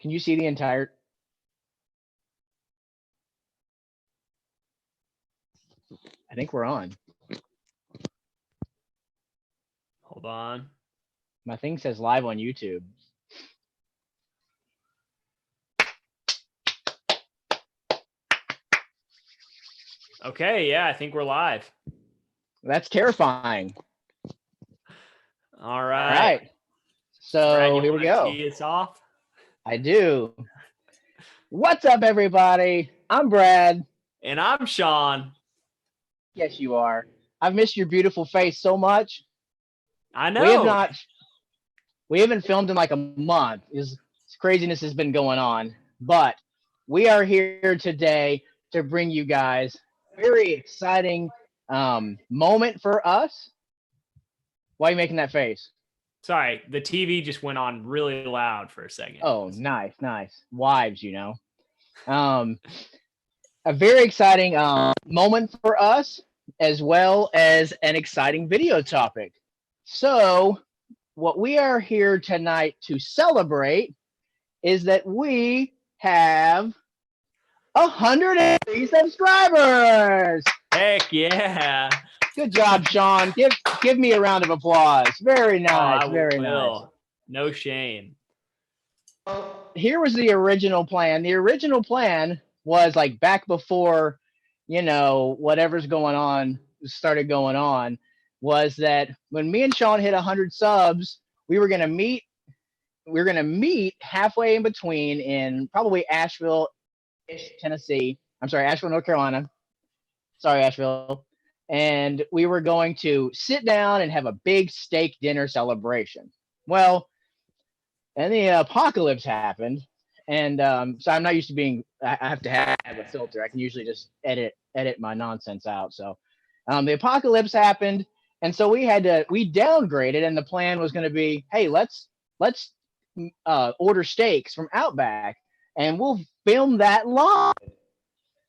Can you see the entire? I think we're on. Hold on. My thing says live on YouTube. Okay, yeah, I think we're live. That's terrifying. All All right. right. So Brad, you here we want to go. tee us off? I do. What's up, everybody? I'm Brad. And I'm Sean. Yes, you are. I've missed your beautiful face so much. I know. We haven't filmed in like a month. This craziness has been going on, but we are here today to bring you guys a very exciting moment for us. Why are you making that face? Sorry, the TV just went on really loud for a second. Oh, nice. Wives, a very exciting moment for us, as well as an exciting video topic. So, what we are here tonight to celebrate is that we have 103 subscribers. Heck yeah. Good job, Sean. Give me a round of applause. Very nice. Very nice. No shame. Here was the original plan. The original plan was like back before, whatever's going on started going on, was that when me and Sean hit 100 subs, we were gonna meet halfway in between in probably Asheville, Tennessee. I'm sorry, Asheville, North Carolina. Sorry, Asheville. And we were going to sit down and have a big steak dinner celebration. Well, and the apocalypse happened, and so I'm not used to being. I have to have a filter. I can usually just edit my nonsense out. So the apocalypse happened, and so we downgraded, and the plan was going to be, hey, let's order steaks from Outback, and we'll film that live.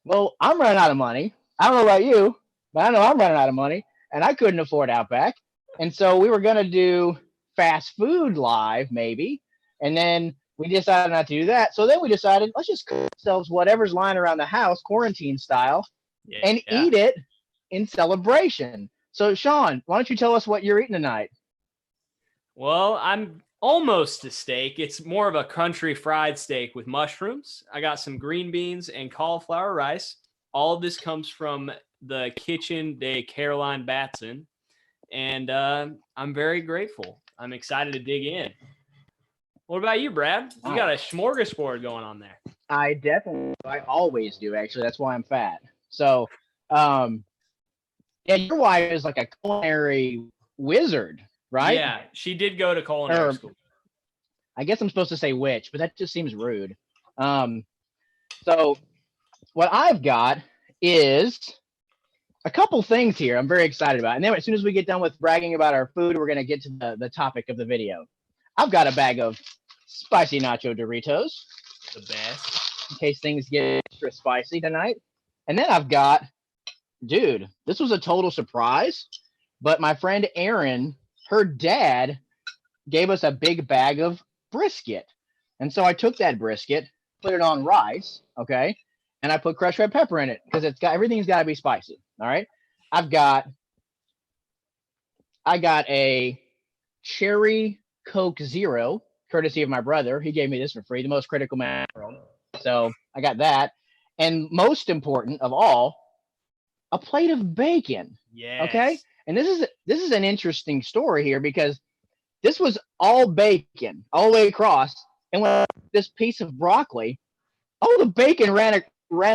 Well, I'm running out of money. I don't know about you, but I know I'm running out of money, and I couldn't afford Outback, and so we were going to do fast food live, maybe. And then we decided not to do that. So then we decided, let's just cook ourselves whatever's lying around the house, quarantine style, and eat it in celebration. So, Sean, why don't you tell us what you're eating tonight? Well, I'm almost a steak. It's more of a country fried steak with mushrooms. I got some green beans and cauliflower rice. All of this comes from the kitchen de Caroline Batson. And I'm very grateful. I'm excited to dig in. What about you, Brad? You got a smorgasbord going on there. I always do, actually. That's why I'm fat. So, yeah, your wife is like a culinary wizard, right? Yeah, she did go to culinary school. I guess I'm supposed to say witch, but that just seems rude. So what I've got is a couple things here I'm very excited about. And then as soon as we get done with bragging about our food, we're going to get to the topic of the video. I've got a bag of spicy nacho Doritos. The best. In case things get extra spicy tonight. And then I've got, dude, this was a total surprise, but my friend Erin, her dad, gave us a big bag of brisket. And so I took that brisket, put it on rice, okay? And I put crushed red pepper in it because everything's got to be spicy, all right? I got a cherry Coke Zero, courtesy of my brother. He gave me this for free, the most critical man in the world. So I got that. And most important of all, a plate of bacon. Yes. Okay? And this is an interesting story here because this was all bacon all the way across. And when this piece of broccoli, all the bacon ran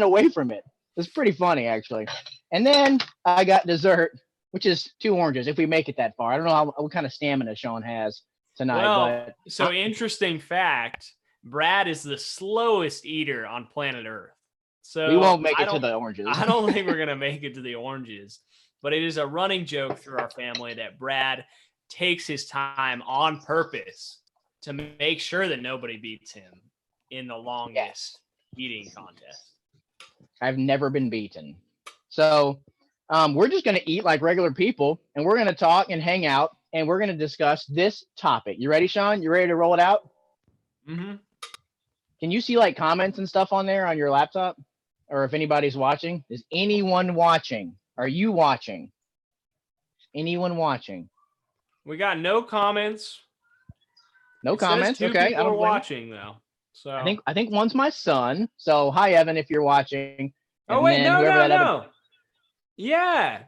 away from it. It's pretty funny, actually. And then I got dessert, which is 2 oranges, if we make it that far. I don't know what kind of stamina Sean has tonight. Well, so interesting fact, Brad is the slowest eater on planet Earth. So we won't make it to the oranges. I don't think we're going to make it to the oranges. But it is a running joke through our family that Brad takes his time on purpose to make sure that nobody beats him in the longest eating contest. I've never been beaten. So we're just going to eat like regular people, and we're going to talk and hang out, and we're going to discuss this topic. You ready, Sean? You ready to roll it out? Mm-hmm. Can you see like comments and stuff on there on your laptop? Or if anybody's watching? Is anyone watching? Are you watching? Anyone watching? We got no comments. No It says comments. two Okay. people I are don't blame you. watching though. So I think one's my son. So hi Evan if you're watching. And oh wait, then no, whoever no, that other no. Yeah.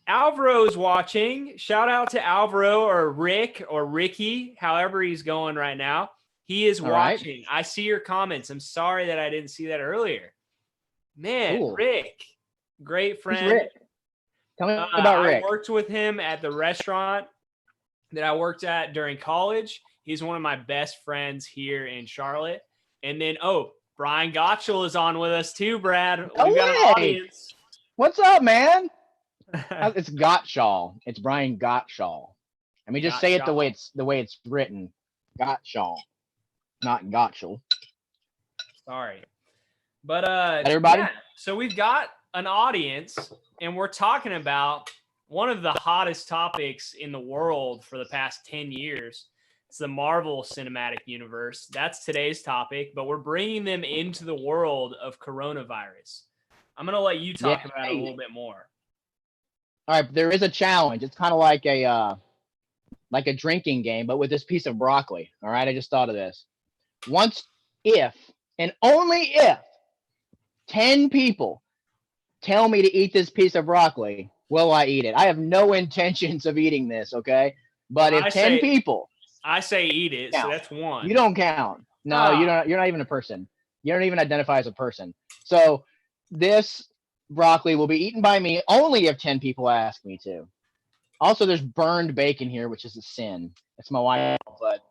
Alvaro's watching. Shout out to Alvaro or Rick or Ricky, however he's going right now. He is All right. watching. I see your comments. I'm sorry that I didn't see that earlier. Man, Cool. Rick, great Who's friend. Rick? Tell me about Rick. I worked with him at the restaurant that I worked at during college. He's one of my best friends here in Charlotte. And then, Brian Gottschall is on with us too, Brad. No We've got an way. audience. What's up, man? It's Gottschall. It's Brian Gottschall. Let me just say it the way it's written. Gottschall, not Gottschall. Sorry. But everybody? Yeah, so we've got an audience and we're talking about one of the hottest topics in the world for the past 10 years. It's the Marvel Cinematic Universe. That's today's topic, but we're bringing them into the world of coronavirus. I'm going to let you talk about it a little bit more. All right, there is a challenge. It's kind of like a drinking game, but with this piece of broccoli. All right, I just thought of this. Once, if, and only if 10 people tell me to eat this piece of broccoli, will I eat it? I have no intentions of eating this, okay? But if 10 people... I say eat it, count. So that's one. You don't count. No, you're not even a person. You don't even identify as a person. So this broccoli will be eaten by me only if 10 people ask me to. Also, there's burned bacon here, which is a sin. It's my wife, but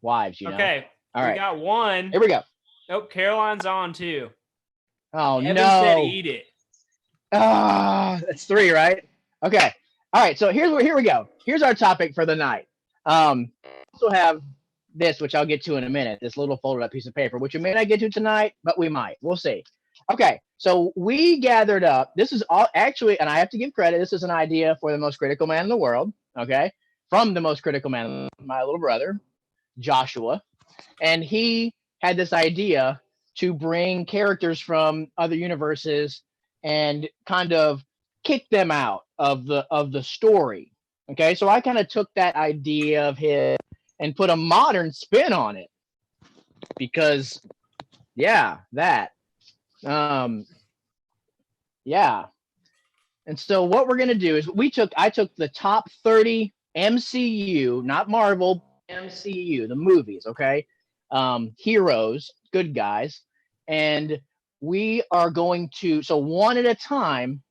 wives, you know. Okay. All right. We got one. Here we go. Oh, Caroline's on too. Oh, Evan no. said eat it. That's 3, right? Okay. All right. So here we go. Here's our topic for the night. Also have this, which I'll get to in a minute, this little folded up piece of paper, which we may not get to tonight, but we might. We'll see. Okay, so we gathered up. This is all actually, and I have to give credit, this is an idea for the most critical man in the world, okay? From the most critical man, my little brother, Joshua. And he had this idea to bring characters from other universes and kind of kick them out of the story. Okay, so I kind of took that idea of his and put a modern spin on it because, yeah, that. Yeah. And so what we're gonna do is I took the top 30 MCU, not Marvel, MCU, the movies, okay? Heroes, good guys, and we are going to, so one at a time,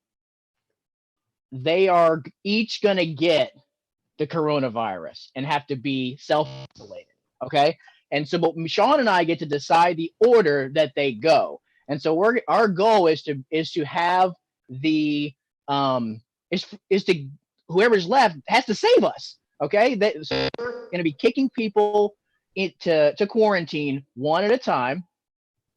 they are each gonna get the coronavirus and have to be self-isolated, okay? And so, but Sean and I get to decide the order that they go. And so our goal is to have the is to whoever's left has to save us, okay? So we're gonna be kicking people into quarantine one at a time,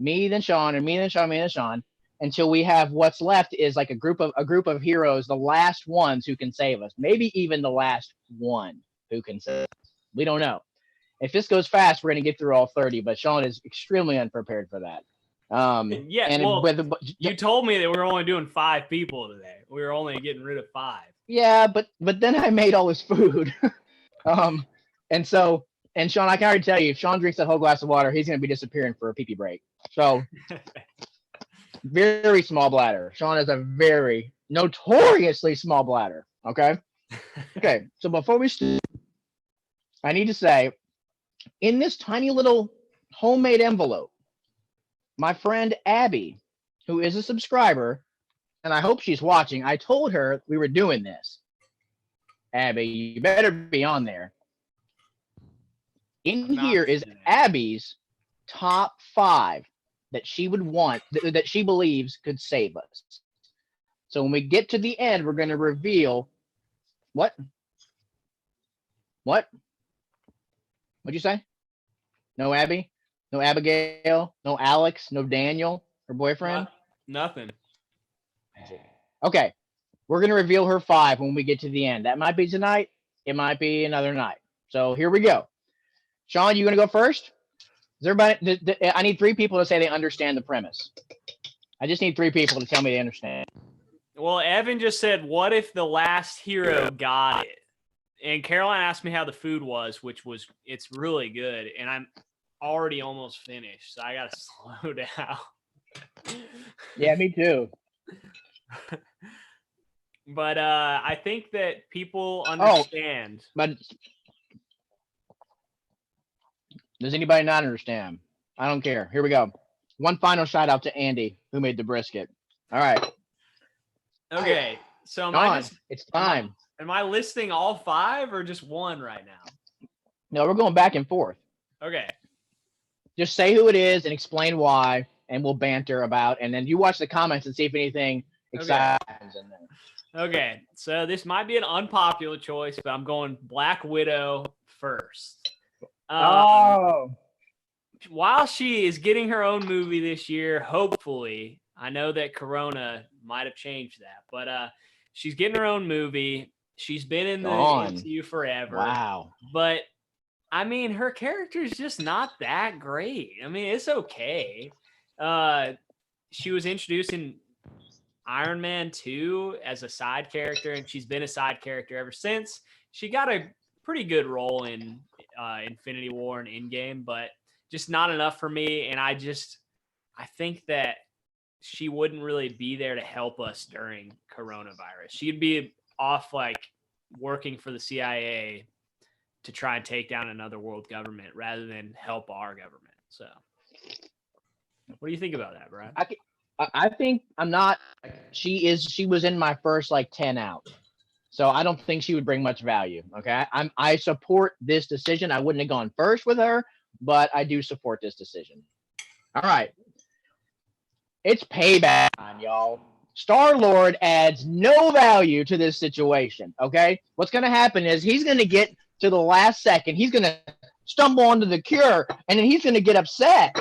me then Sean, and me then Sean, me then Sean, until we have what's left is like a group of heroes, the last ones who can save us, maybe even the last one who can save us. We don't know. If this goes fast, we're going to get through all 30, but Sean is extremely unprepared for that. Yeah, and well, you told me that we were only doing 5 people today. We were only getting rid of 5. Yeah, but then I made all this food. And Sean, I can already tell you, if Sean drinks that whole glass of water, he's going to be disappearing for a pee-pee break. So... very small bladder. Sean has a very notoriously small bladder. Okay. Okay. So before we start, I need to say, in this tiny little homemade envelope, my friend Abby, who is a subscriber, and I hope she's watching, I told her we were doing this. Abby, you better be on there. In here is Abby's top 5 that she would want, that she believes could save us. So when we get to the end, we're going to reveal what? What'd you say? No Abby? No Abigail? No Alex? No Daniel, her boyfriend? Nothing. Okay. We're going to reveal her 5 when we get to the end. That might be tonight. It might be another night. So here we go. Sean, you going to go first? Is everybody? I need 3 people to say they understand the premise. I just need 3 people to tell me they understand. Well, Evan just said, "What if the last hero got it?" And Caroline asked me how the food was, it's really good, and I'm already almost finished, so I gotta slow down. Yeah, me too. But I think that people understand. But does anybody not understand? I don't care. Here we go. One final shout out to Andy who made the brisket. All right. Okay, so it's time. Am I listing all 5 or just one right now? No, we're going back and forth. Okay. Just say who it is and explain why, and we'll banter about. And then you watch the comments and see if anything exciting happens in there. Okay, so this might be an unpopular choice, but I'm going Black Widow first. While she is getting her own movie this year, hopefully, I know that Corona might have changed that, but she's getting her own movie. She's been in the MCU forever. Wow. But I mean, her character is just not that great. I mean, it's okay. She was introduced in Iron Man 2 as a side character, and she's been a side character ever since. She got a pretty good role in Infinity War and Endgame, but just not enough for me. And I think that she wouldn't really be there to help us during coronavirus. She'd be off like working for the CIA to try and take down another world government rather than help our government. So what do you think about that, Brad? I think I'm not. She was in my first like 10 out. So I don't think she would bring much value. Okay. I support this decision. I wouldn't have gone first with her, but I do support this decision. All right. It's payback time, y'all. Star-Lord adds no value to this situation. Okay. What's going to happen is he's going to get to the last second. He's going to stumble onto the cure, and then he's going to get upset.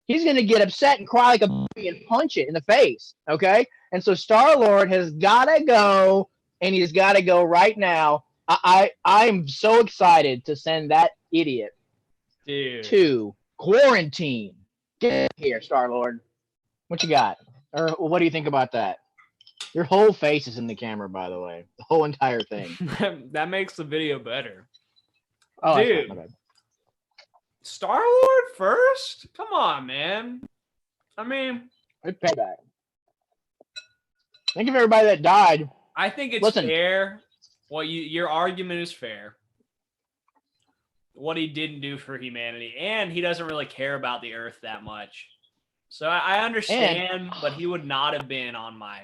He's going to get upset and cry like a baby and punch it in the face. Okay. And so Star-Lord has got to go, and he's got to go right now. I'm so excited to send that idiot to quarantine. Get here, Star-Lord. What you got? Or what do you think about that? Your whole face is in the camera, by the way. The whole entire thing. That makes the video better. Oh, dude. my bad. Star-Lord first? Come on, man. I mean, it's payback. Think of everybody that died. I think it's fair. Well, your argument is fair. What he didn't do for humanity, and he doesn't really care about the Earth that much. So I understand, but he would not have been on my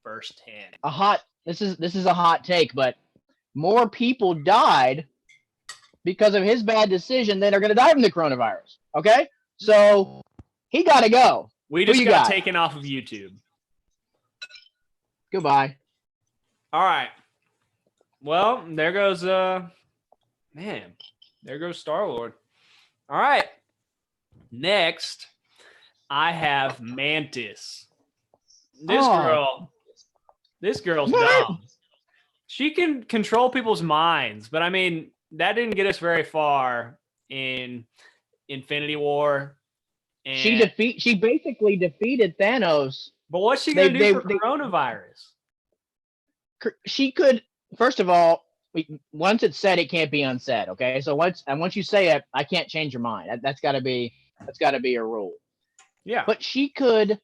first 10. This is a hot take, but more people died because of his bad decision than are going to die from the coronavirus. Okay, so he got to go. We just got taken off of YouTube. Goodbye. All right. Well, there goes there goes Star-Lord. All right. Next, I have Mantis. This girl's dumb. She can control people's minds, but I mean, that didn't get us very far in Infinity War. And she basically defeated Thanos. But what's she going to do for coronavirus? She could, first of all, once it's said, it can't be unsaid. Okay, so once you say it, I can't change your mind. That's got to be a rule. Yeah. But she could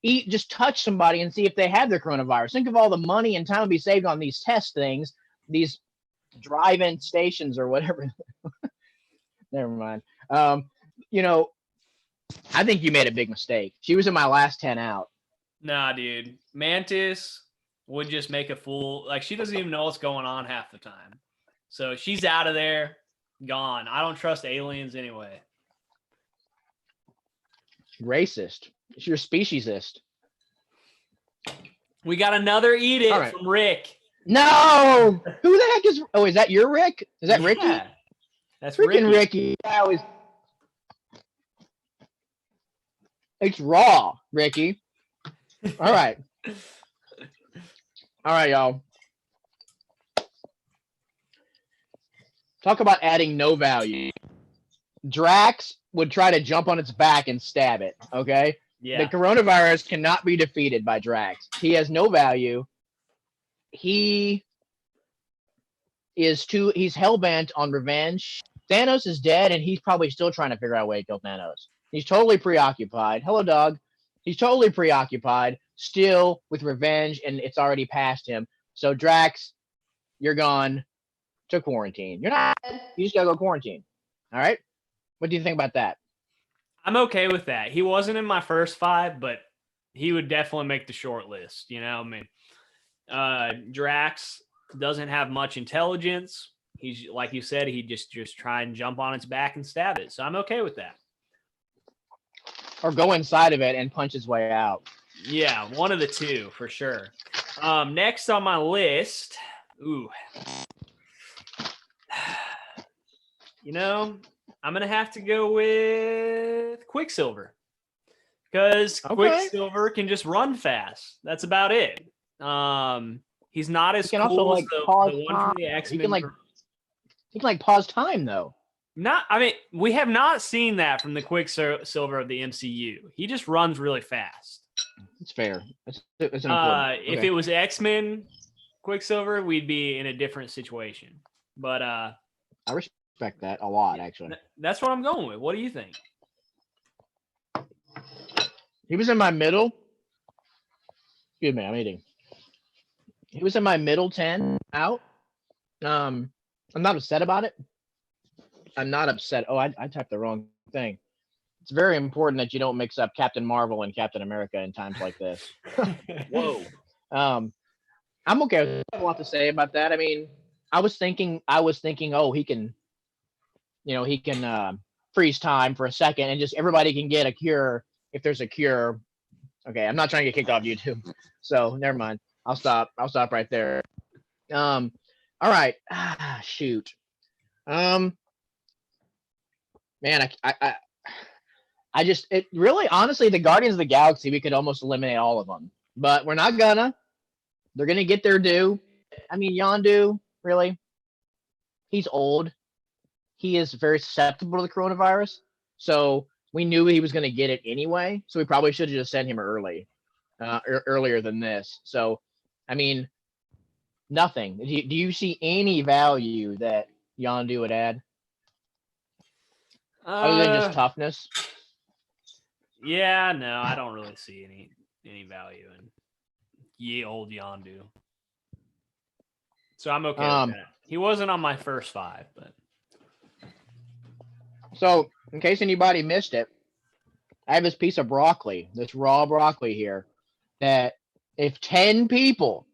just touch somebody and see if they have the coronavirus. Think of all the money and time to be saved on these test things, these drive-in stations or whatever. Never mind. I think you made a big mistake. She was in my last 10 out. Nah, dude. Mantis would just make a fool. Like, she doesn't even know what's going on half the time. So she's out of there, gone. I don't trust aliens anyway. Racist. You're speciesist. We got another eat it from Rick. No! Who the heck is... Oh, is that your Rick? Is that Ricky? Yeah, that's freaking Ricky. It's raw, Ricky. All right. All right, y'all. Talk about adding no value. Drax would try to jump on its back and stab it. Okay. The Yeah. coronavirus cannot be defeated by Drax. He has no value. He he's hell bent on revenge. Thanos is dead, and he's probably still trying to figure out a way to kill Thanos. He's totally preoccupied. Hello, dog. He's totally preoccupied, still with revenge, and it's already past him. So Drax, you're gone to quarantine. You're not dead. You just gotta go quarantine. All right. What do you think about that? I'm okay with that. He wasn't in my first 5, but he would definitely make the short list. I mean, Drax doesn't have much intelligence. He's like you said, he just try and jump on its back and stab it. So I'm okay with that. Or go inside of it and punch his way out. Yeah, one of the two for sure. Next on my list, I'm gonna have to go with Quicksilver because Quicksilver can just run fast. That's about it. He's not as cool as the one from the X-Men. He can pause time though. I mean, we have not seen that from the Quicksilver of the MCU. He just runs really fast. It's fair. It's if it was X-Men Quicksilver, we'd be in a different situation. But I respect that a lot, actually. That's what I'm going with. What do you think? He was in my middle. Excuse me, I'm eating. He was in my middle 10 out. I'm not upset about it. I'm not upset. Oh, I typed the wrong thing. It's very important that you don't mix up Captain Marvel and Captain America in times like this. Whoa. I'm okay with it. I have a lot to say about that. I mean, I was thinking, oh, he can freeze time for a second and just everybody can get a cure if there's a cure. Okay, I'm not trying to get kicked off YouTube, so never mind. I'll stop right there. All right. Shoot. Man, I just really honestly the Guardians of the Galaxy we could almost eliminate all of them, but we're not gonna. They're gonna get their due. I mean, Yondu, really? He's old. He is very susceptible to the coronavirus, so we knew he was gonna get it anyway. So we probably should have just sent him earlier than this. So, I mean, nothing. Do you see any value that Yondu would add? Other than just toughness? Yeah, no, I don't really see any value in ye old Yondu. So I'm okay with that. He wasn't on my first 5, but so in case anybody missed it, I have this piece of broccoli, this raw broccoli here, that if 10 people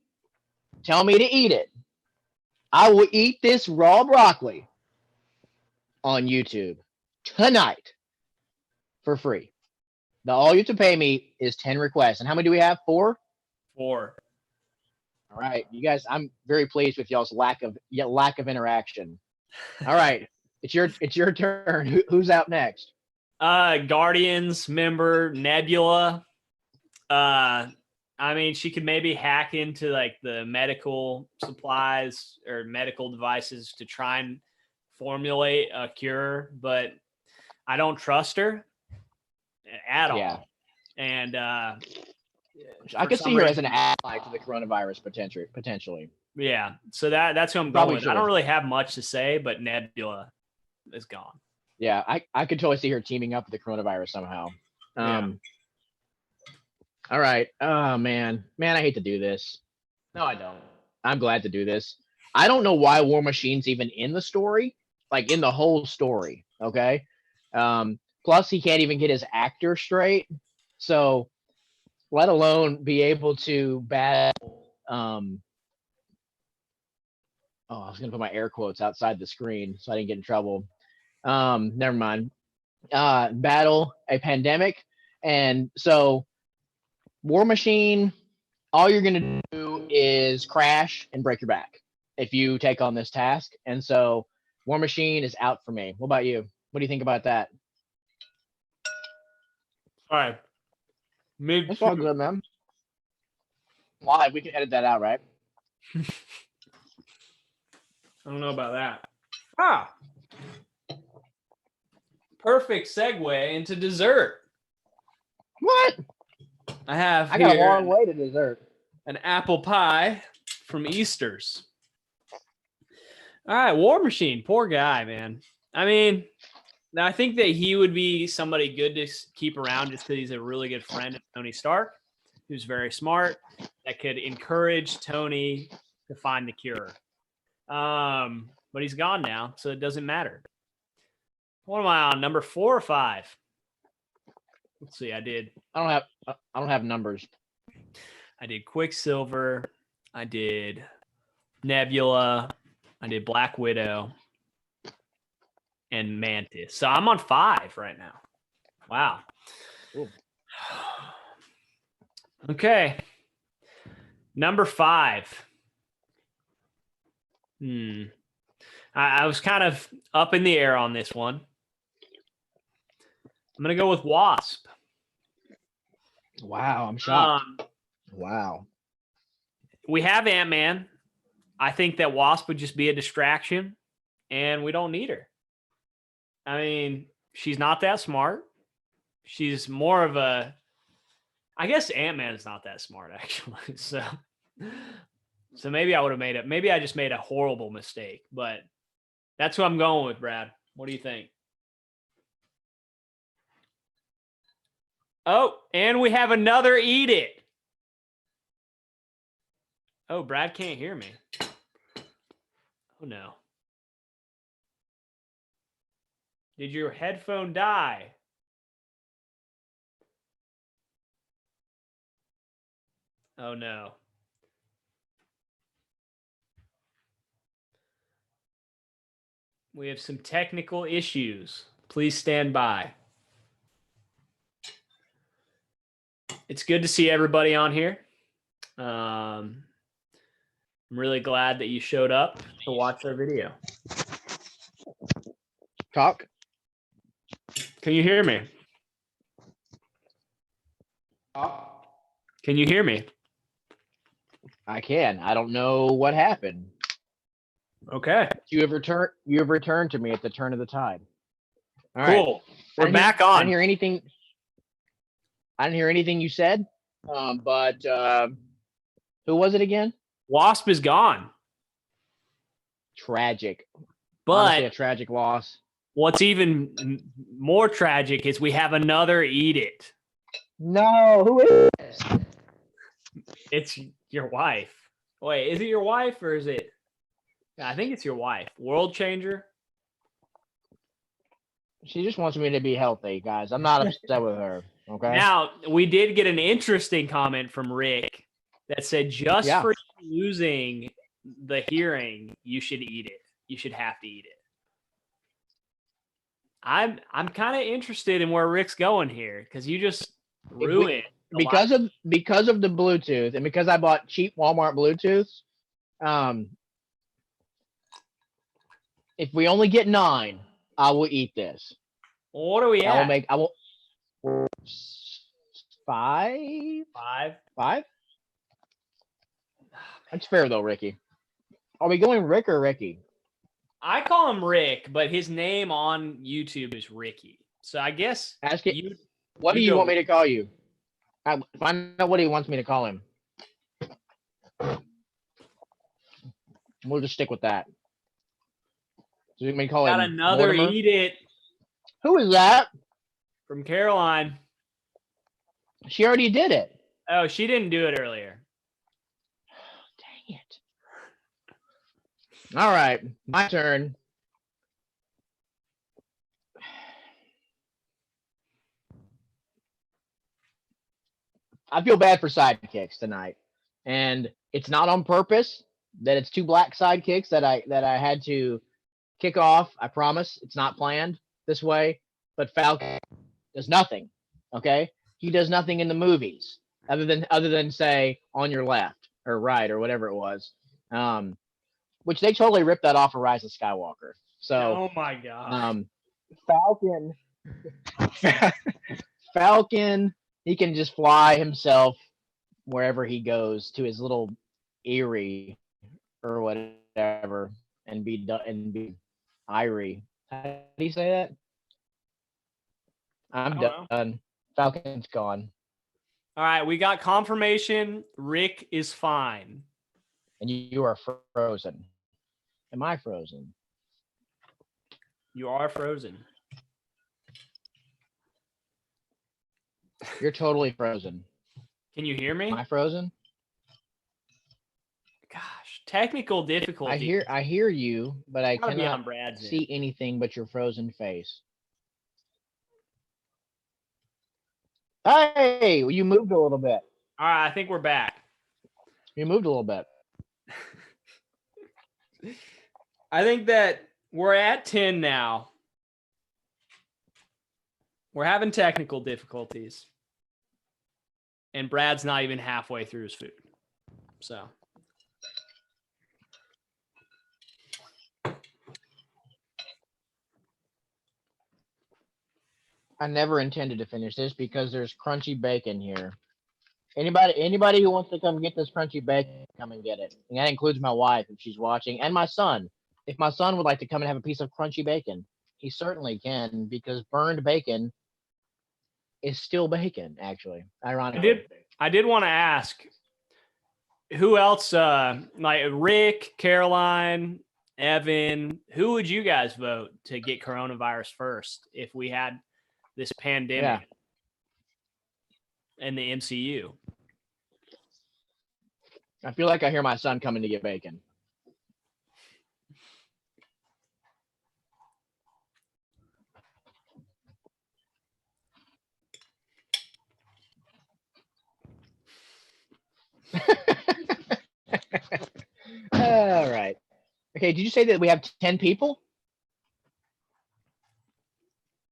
tell me to eat it, I will eat this raw broccoli on YouTube tonight for free. All you have to pay me is 10 requests. And how many do we have? 4? 4. All right, you guys, I'm very pleased with y'all's lack of interaction. All right, it's your turn. Who's out next? Guardians member Nebula. I mean, she could maybe hack into the medical supplies or medical devices to try and formulate a cure, but I don't trust her at all. And I could see her as an ally to the coronavirus potentially. Yeah, so that's who I'm going with. I don't really have much to say, but Nebula is gone. Yeah, I could totally see her teaming up with the coronavirus somehow. All right. Oh, man, I hate to do this. No, I don't. I'm glad to do this. I don't know why War Machine's even in the story, in the whole story. Okay. Plus, he can't even get his actor straight. So, let alone be able to battle. I was going to put my air quotes outside the screen so I didn't get in trouble. Never mind. Battle a pandemic. And so, War Machine, all you're going to do is crash and break your back if you take on this task. And so, War Machine is out for me. What about you? What do you think about that? All right. That's all good, man. Why? We can edit that out, right? I don't know about that. perfect segue into dessert. What? I have I got a here long way to dessert. an apple pie from Easter's. All right, War Machine, poor guy, man. I mean, I think that he would be somebody good to keep around just because he's a really good friend of Tony Stark, who's very smart, that could encourage Tony to find the cure. But he's gone now, so it doesn't matter. What am I on? Number 4 or 5? Let's see. I don't have numbers. I did Quicksilver. I did Nebula. I did Black Widow and Mantis. So I'm on 5 right now. Wow. Ooh. Okay. Number 5. I was kind of up in the air on this one. I'm going to go with Wasp. Wow, I'm shocked. Wow. We have Ant-Man. I think that Wasp would just be a distraction, and we don't need her. I mean, she's not that smart. She's more of a... I guess Ant-Man is not that smart, actually. So maybe I would have made it. Maybe I just made a horrible mistake, but that's who I'm going with, Brad. What do you think? Oh, and we have another Eat It. Oh, Brad can't hear me. Oh, no. Did your headphone die? Oh, no. We have some technical issues. Please stand by. It's good to see everybody on here. I'm really glad that you showed up to watch our video. Talk. Can you hear me? Can you hear me? I can. I don't know what happened. Okay. You have returned to me at the turn of the tide. All cool. Right. We're back on. I didn't hear anything you said. But who was it again? Wasp is gone. Tragic. But honestly, a tragic loss. What's even more tragic is we have another Eat It. No, who is this? It's your wife. Wait, is it your wife or is it? I think it's your wife. World Changer. She just wants me to be healthy, guys. I'm not upset with her. Okay. Now, we did get an interesting comment from Rick that said, just for losing the hearing, you should eat it. You should have to eat it. I'm kind of interested in where Rick's going here because you just ruined because of the Bluetooth and because I bought cheap Walmart Bluetooths. If we only get 9, I will eat this. Well, what are we at? I will 5. 5. That's fair though, Ricky. Are we going Rick or Ricky? I call him Rick, but his name on YouTube is Ricky. So I guess ask it. What do you want me to call you? Find out what he wants me to call him. We'll just stick with that. So you may call him. Got another Mortimer? Eat It. Who is that? From Caroline. She already did it. Oh, she didn't do it earlier. Dang it. All right, my turn. I feel bad for sidekicks tonight, and it's not on purpose that it's 2 black sidekicks that I had to kick off. I promise it's not planned this way. But Falcon does nothing. Okay, he does nothing in the movies other than say on your left or right or whatever it was. Which they totally ripped that off of Rise of Skywalker. So, oh my god, Falcon, he can just fly himself wherever he goes to his little eyrie or whatever, and be Irie. How do you say that? I'm I don't know. done. Falcon's gone. All right, we got confirmation. Rick is fine. And you are frozen. Am I frozen? You are frozen. You're totally frozen. Can you hear me? Am I frozen? Gosh, technical difficulty. I hear you, but I Gotta be on cannot Brad's see end. anything but your frozen face. Hey, you moved a little bit. All right, I think we're back. You moved a little bit. I think that we're at 10 now. We're having technical difficulties. And Brad's not even halfway through his food. So. I never intended to finish this because there's crunchy bacon here. Anybody who wants to come get this crunchy bacon, come and get it. And that includes my wife if she's watching, and my son. If my son would like to come and have a piece of crunchy bacon, he certainly can, because burned bacon is still bacon, actually. Ironically. I did want to ask, who else, like Rick, Caroline, Evan, who would you guys vote to get coronavirus first if we had this pandemic and the MCU? I feel like I hear my son coming to get bacon. All right. Okay, did you say that we have 10 people?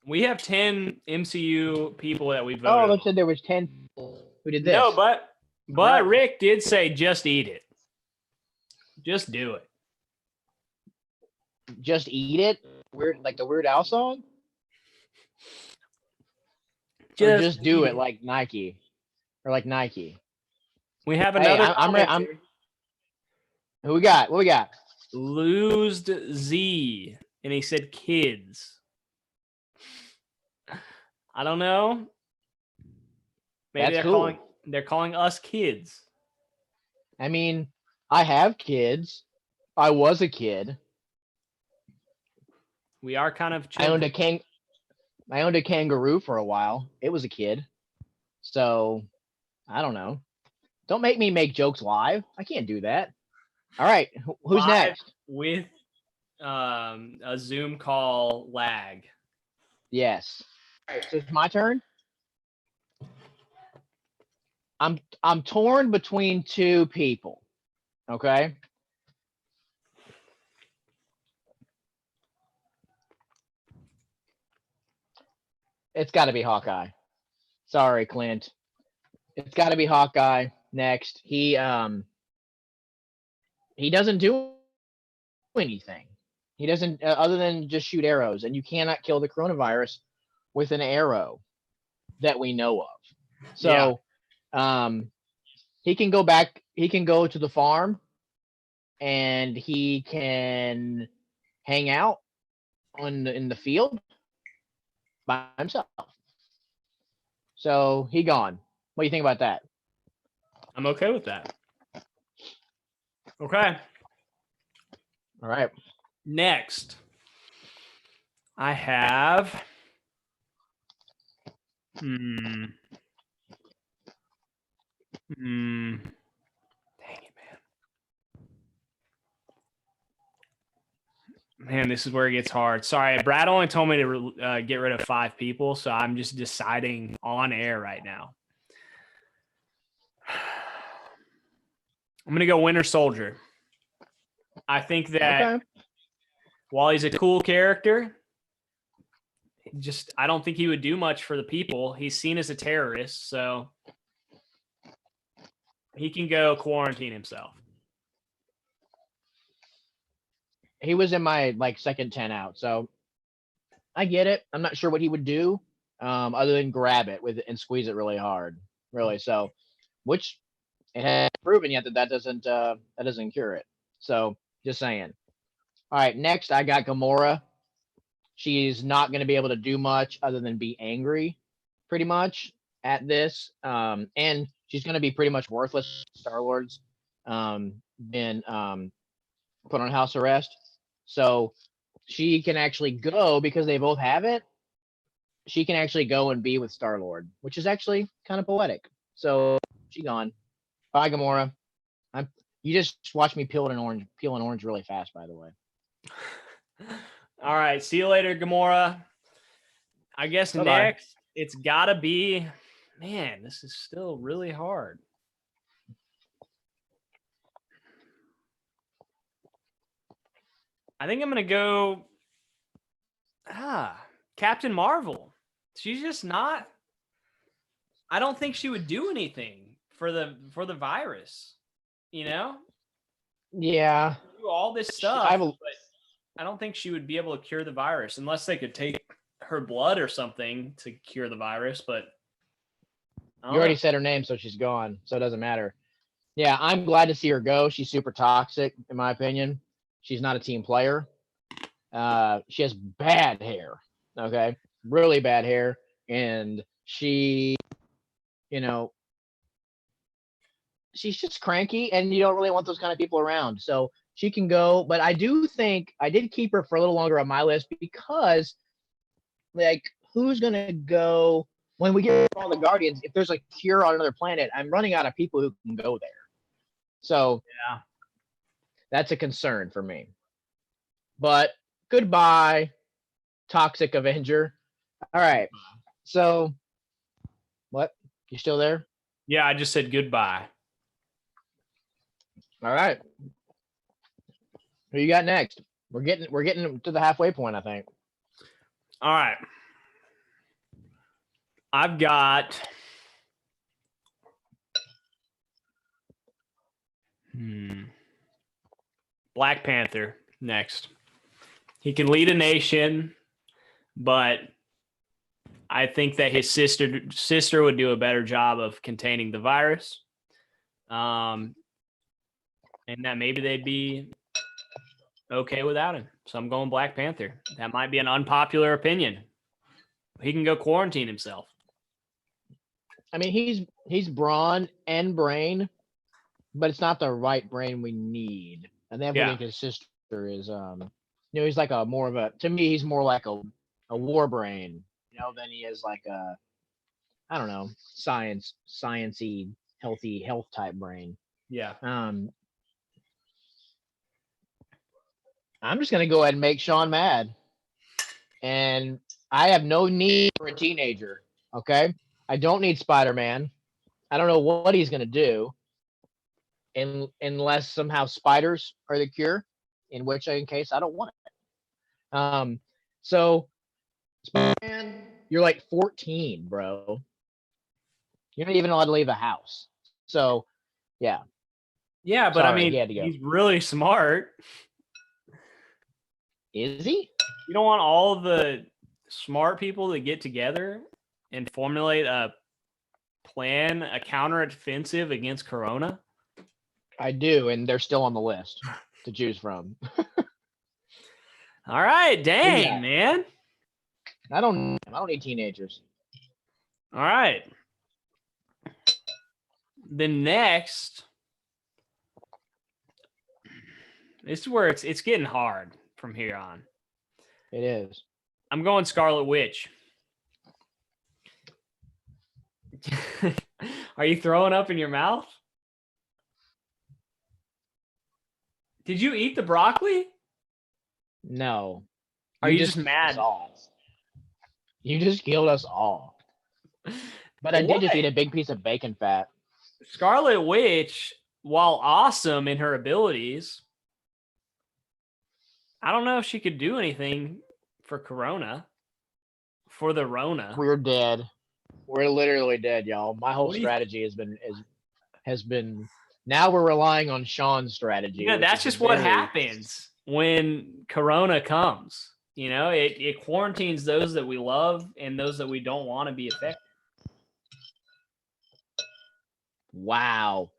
We have 10 MCU people that we voted. Oh, they said there was 10 people who did this. No, but right. Rick did say just eat it. Just do it. Just eat it? Weird, like the Weird Al song? Just do it like Nike. Or like Nike. We have another. Hey, I'm who we got? What we got? Losed Z. And he said kids. I don't know. Maybe they're calling us kids. I mean, I have kids. I was a kid. We are kind of children. I owned a kangaroo for a while. It was a kid. So, I don't know. Don't make me make jokes live. I can't do that. All right, who's live next? With a Zoom call lag. Yes. All right, so it's my turn. I'm torn between two people. Okay. It's got to be Hawkeye. Sorry, Clint. It's got to be Hawkeye next. He doesn't do anything. He doesn't other than just shoot arrows, and you cannot kill the coronavirus with an arrow that we know of. So, he can go back. He can go to the farm, and he can hang out in the field by himself. So he gone. What do you think about that? I'm okay with that. Okay. All right. Next, I have. Dang it, man, this is where it gets hard. Sorry, Brad only told me to get rid of 5 people, so I'm just deciding on air right now. I'm going to go Winter Soldier. I think that while he's a cool character, I don't think he would do much for the people. He's seen as a terrorist, so he can go quarantine himself. He was in my second 10 out, so I get it. I'm not sure what he would do other than grab it and squeeze it really hard, really. So, which it hasn't proven yet that doesn't cure it. So, just saying. All right, next I got Gamora. she's not going to be able to do much other than be angry, pretty much at this. And she's going to be pretty much worthless. Star Lord's been put on house arrest, so she can actually go because they both have it. She can actually go and be with Star Lord, which is actually kind of poetic. So she gone. Bye, Gamora. You just watched me peel an orange really fast, by the way. All right. See you later, Gamora. I guess Bye-bye. next it's gotta be, man, this is still really hard. I think I'm gonna go Captain Marvel. She's just not. I don't think she would do anything for the virus. You know? Yeah. Do all this stuff, but I don't think she would be able to cure the virus unless they could take her blood or something to cure the virus. But you already said her name, so she's gone. So it doesn't matter. Yeah, I'm glad to see her go. She's super toxic, in my opinion. She's not a team player. She has bad hair. Okay, really bad hair, and she, she's just cranky, and you don't really want those kind of people around. So she can go, but I do think I did keep her for a little longer on my list because, like, who's gonna go when we get all the Guardians? If there's a cure on another planet, I'm running out of people who can go there. So yeah, that's a concern for me. But goodbye, toxic Avenger. All right. So what? You still there? Yeah, I just said goodbye. All right. Who you got next? We're getting to the halfway point, I think. All right. I've got Black Panther next. He can lead a nation, but I think that his sister would do a better job of containing the virus. And that maybe they'd be okay without him. So I'm going Black Panther. That might be an unpopular opinion. He can go quarantine himself. I mean, he's brawn and brain, but it's not the right brain we need. And then I think his sister is, he's like to me, he's more like a war brain, than he is like a, I don't know, sciencey, health type brain. Yeah. I'm just gonna go ahead and make Sean mad, and I have no need for a teenager. Okay, I don't need Spider-Man. I don't know what he's gonna do, unless somehow spiders are the cure, in case I don't want it. So Spider-Man, you're like 14, bro. You're not even allowed to leave the house. So, yeah. Yeah, but sorry, I mean, he's really smart. Is he? You don't want all the smart people to get together and formulate a plan, a counteroffensive against Corona? I do, and they're still on the list to choose from. All right, dang, man. I don't need teenagers. All right. The next, this is where it's getting hard from here on. It is. I'm going Scarlet Witch. Are you throwing up in your mouth? Did you eat the broccoli? No. Are you just mad? You just killed us all. But I did just eat a big piece of bacon fat. Scarlet Witch, while awesome in her abilities, I don't know if she could do anything for Corona. For the Rona. We're dead. We're literally dead, y'all. My whole strategy has been now we're relying on Sean's strategy. Yeah, that's just what happens when Corona comes. It quarantines those that we love and those that we don't want to be affected. Wow.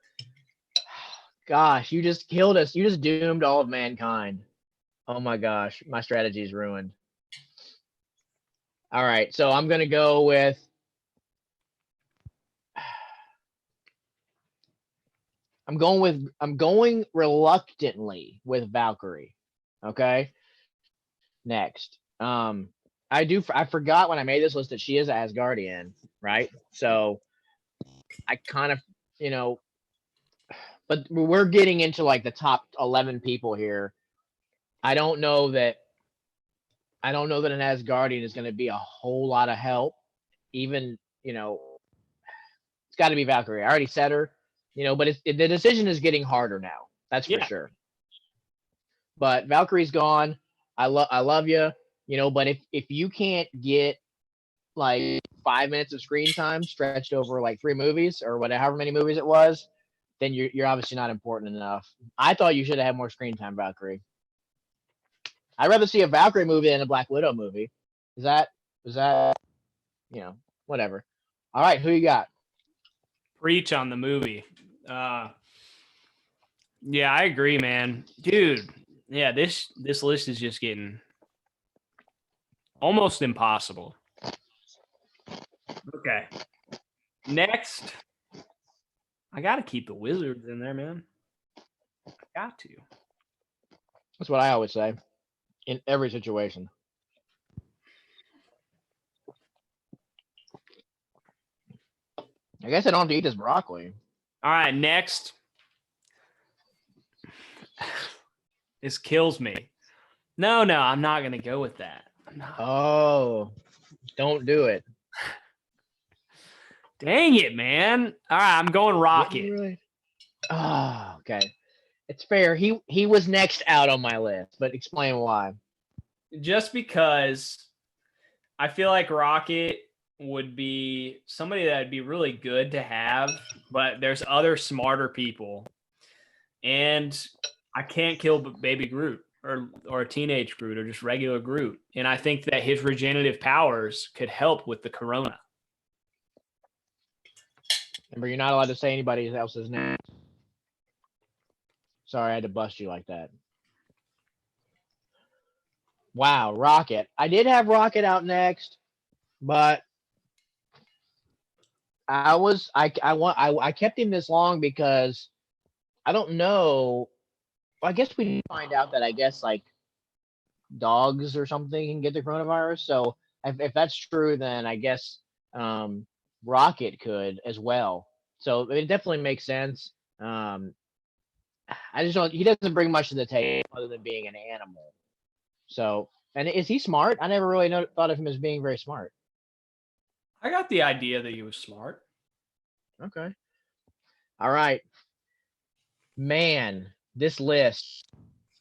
Gosh, you just killed us. You just doomed all of mankind. Oh my gosh, my strategy is ruined. All right, so I'm gonna go with. I'm going reluctantly with Valkyrie. Okay. Next. I forgot when I made this list that she is Asgardian, right? So I kind of, you know, but we're getting into like the top 11 people here. I don't know that an Asgardian is going to be a whole lot of help. Even, it's got to be Valkyrie. I already said her, but the decision is getting harder now. That's for Yeah. sure. But Valkyrie's gone. I love you, but if you can't get like 5 minutes of screen time stretched over like 3 movies or whatever, however many movies it was, then you're obviously not important enough. I thought you should have had more screen time, Valkyrie. I'd rather see a Valkyrie movie than a Black Widow movie. Is that whatever. All right, who you got? Preach on the movie. Yeah, I agree, man. Dude, yeah, this list is just getting almost impossible. Okay. Next, I got to keep the Wizards in there, man. I got to. That's what I always say in every situation. I guess I don't have to eat this broccoli. All right, next. This kills me. No, I'm not going to go with that. Oh, don't do it. Dang it, man. All right, I'm going Rocket. Really? Oh, okay. It's fair. He was next out on my list, but explain why. Just because I feel like Rocket would be somebody that would be really good to have, but there's other smarter people. And I can't kill Baby Groot or a teenage Groot or just regular Groot. And I think that his regenerative powers could help with the corona. Remember, you're not allowed to say anybody else's name. Sorry, I had to bust you like that. Wow, Rocket. I did have Rocket out next, but I kept him this long because I don't know. I guess we didn't find out that I guess like dogs or something can get the coronavirus. So if that's true, then I guess Rocket could as well. So it definitely makes sense. I just don't. He doesn't bring much to the table other than being an animal. So, and is he smart? I never really thought of him as being very smart. I got the idea that he was smart. Okay. All right. Man, this list.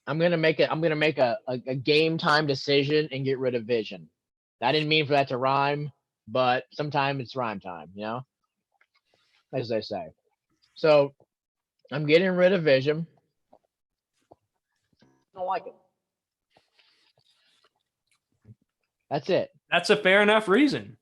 I'm gonna make a game time decision and get rid of Vision. I didn't mean for that to rhyme, but sometimes it's rhyme time, as they say. So I'm getting rid of Vision. I don't like it. That's it. That's a fair enough reason.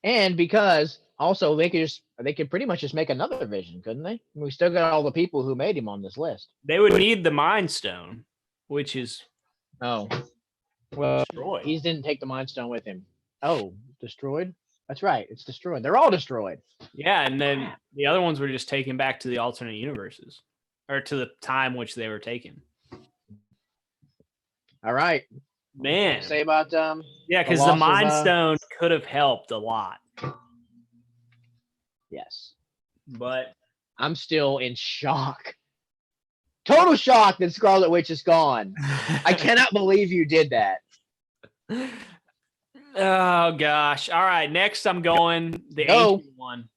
And because also they could pretty much just make another Vision, couldn't they? We still got all the people who made him on this list. They would need the Mind Stone, which is well destroyed. He didn't take the Mind Stone with him. Oh, destroyed? That's right. It's destroyed. They're all destroyed. Yeah, and then the other ones were just taken back to the alternate universes or to the time which they were taken. All right. Man. Say about yeah, because the Mind Stone could have helped a lot. Yes. But I'm still in shock. Total shock that Scarlet Witch is gone. I cannot believe you did that. Oh gosh. All right. Next I'm going the ancient one.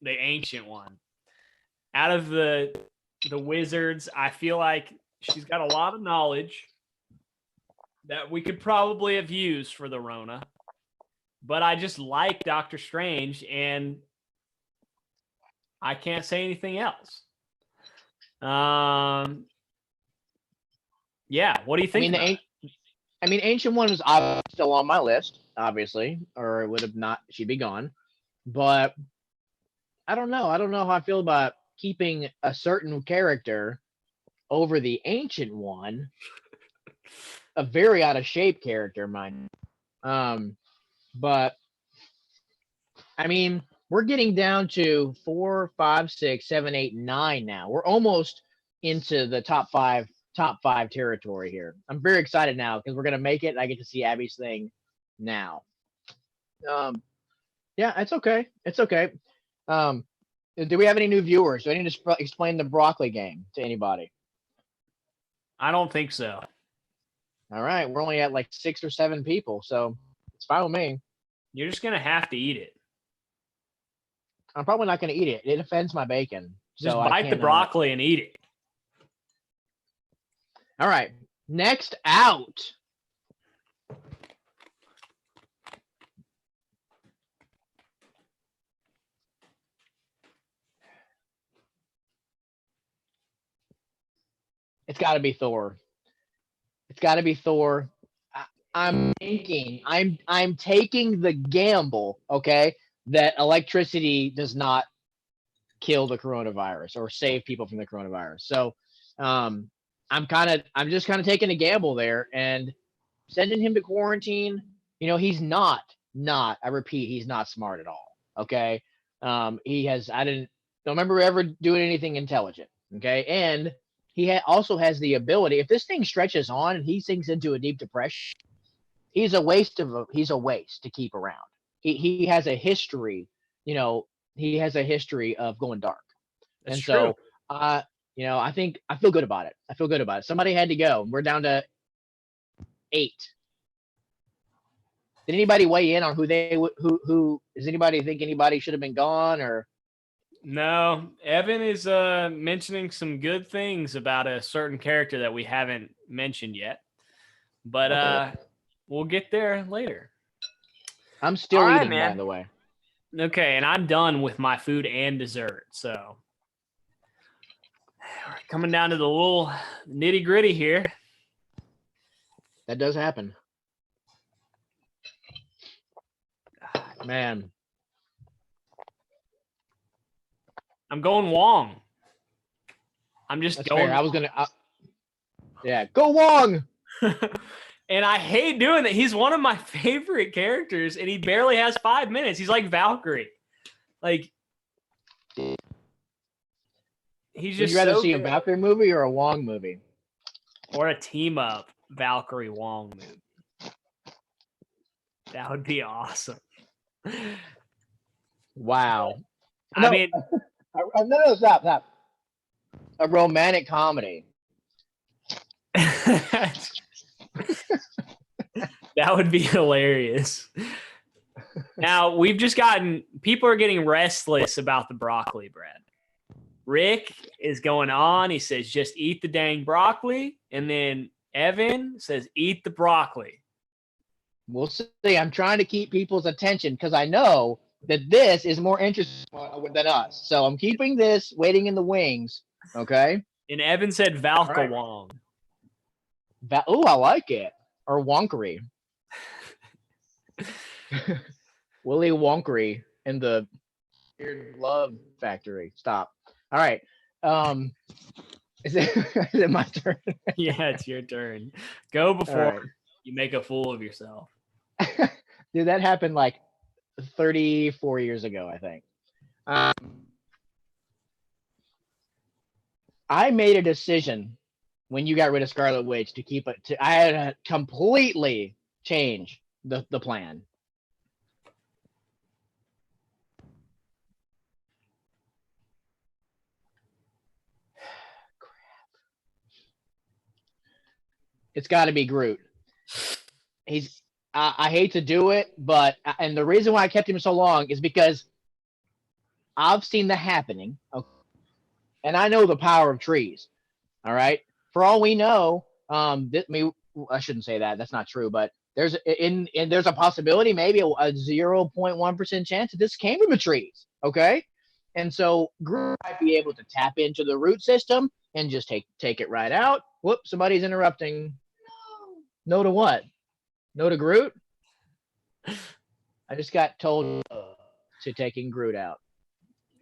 The ancient one. Out of the wizards, I feel like she's got a lot of knowledge that we could probably have used for the Rona. But I just like Doctor Strange, and I can't say anything else. Yeah, what do you think? Ancient One was still on my list, obviously, or it would have not. She'd be gone. But I don't know. I don't know how I feel about keeping a certain character over the Ancient One. A very out of shape character, mind. But I mean, we're getting down to 4, 5, 6, 7, 8, 9 now. We're almost into the top five territory here. I'm very excited now because we're gonna make it. And I get to see Abby's thing now. Um, yeah, it's okay. It's okay. Um, do we have any new viewers? Do I need to explain the broccoli game to anybody? I don't think so. All right, we're only at like 6 or 7 people, so it's fine with me. You're just gonna have to eat it. I'm probably not going to eat it. It offends my bacon. Just So I bite the cannot. broccoli and eat it. All right. Next out. It's got to be Thor. It's got to be Thor. I'm thinking. I'm taking the gamble. Okay, that electricity does not kill the coronavirus or save people from the coronavirus. So, I'm just kind of taking a gamble there and sending him to quarantine. He's not. I repeat, he's not smart at all. Okay, he has. I don't remember ever doing anything intelligent. Okay, and he also has the ability. If this thing stretches on and he sinks into a deep depression, he's a waste to keep around. He has a history. He has a history of going dark. That's And true. so, I think I feel good about it. Somebody had to go. We're down to 8. Did anybody weigh in on who does anybody think anybody should have been gone or? No, Evan is mentioning some good things about a certain character that we haven't mentioned yet. But Okay. We'll get there later. I'm still All right, eating, man. by the way. Okay, and I'm done with my food and dessert. So coming down to the little nitty gritty here. That does happen. Man. I'm going Wong. I'm just That's going. fair. I was gonna. Yeah, go Wong. And I hate doing that. He's one of my favorite characters, and he barely has 5 minutes. He's like Valkyrie. Like he's Would just you rather so see good. a Valkyrie movie or a Wong movie? Or a team up Valkyrie Wong movie. That would be awesome. Wow. I mean, no, stop. A romantic comedy. that would be hilarious. Now, we've just people are getting restless about the broccoli bread. Rick is going on. He says, just eat the dang broccoli. And then Evan says, eat the broccoli. We'll see. I'm trying to keep people's attention because I know that this is more interesting than us. So I'm keeping this waiting in the wings. Okay. And Evan said Valka right. Wong. Oh, I like it. Or Wonkery. Willy Wonkery in the Weird Love Factory. Stop. All right. Is it my turn? Yeah, it's your turn. Go before you make a fool of yourself. Dude, that happened like 34 years ago, I think. I made a decision when you got rid of Scarlet Witch to keep it. I had to completely change the plan. Crap. It's got to be Groot. I hate to do it, and the reason why I kept him so long is because I've seen the happening, okay, and I know the power of trees. All right. For all we know, I shouldn't say that. That's not true. But there's a possibility, maybe a 0.1% chance that this came from the trees. Okay. And so Groot might be able to tap into the root system and just take it right out. Whoop! Somebody's interrupting. No to what? No to Groot? I just got told to taking Groot out.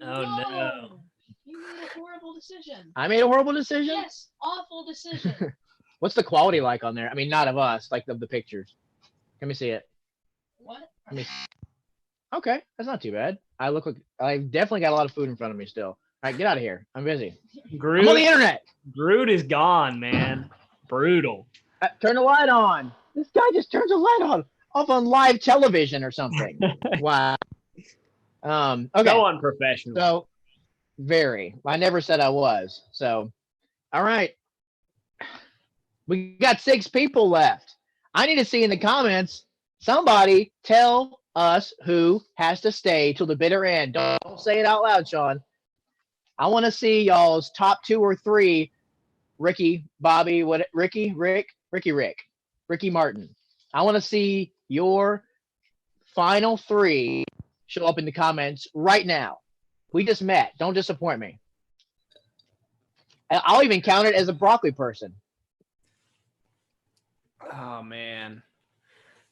Oh, no. You made a horrible decision. I made a horrible decision? Yes, awful decision. What's the quality like on there? I mean, not of us, like of the pictures. Let me see it. What? Okay, that's not too bad. I've definitely got a lot of food in front of me still. All right, get out of here. I'm busy. I'm on the Groot, internet. Groot is gone, man. Brutal. Turn the light on. This guy just turns the light on off on live television or something. Wow. Okay. So unprofessional. So very. I never said I was. So, all right. We got 6 people left. I need to see in the comments. Somebody tell us who has to stay till the bitter end. Don't say it out loud, Sean. I want to see y'all's top 2 or 3. Ricky, Bobby, Ricky Martin. I want to see your final 3 show up in the comments right now. We just met. Don't disappoint me. I'll even count it as a broccoli person. Oh, man.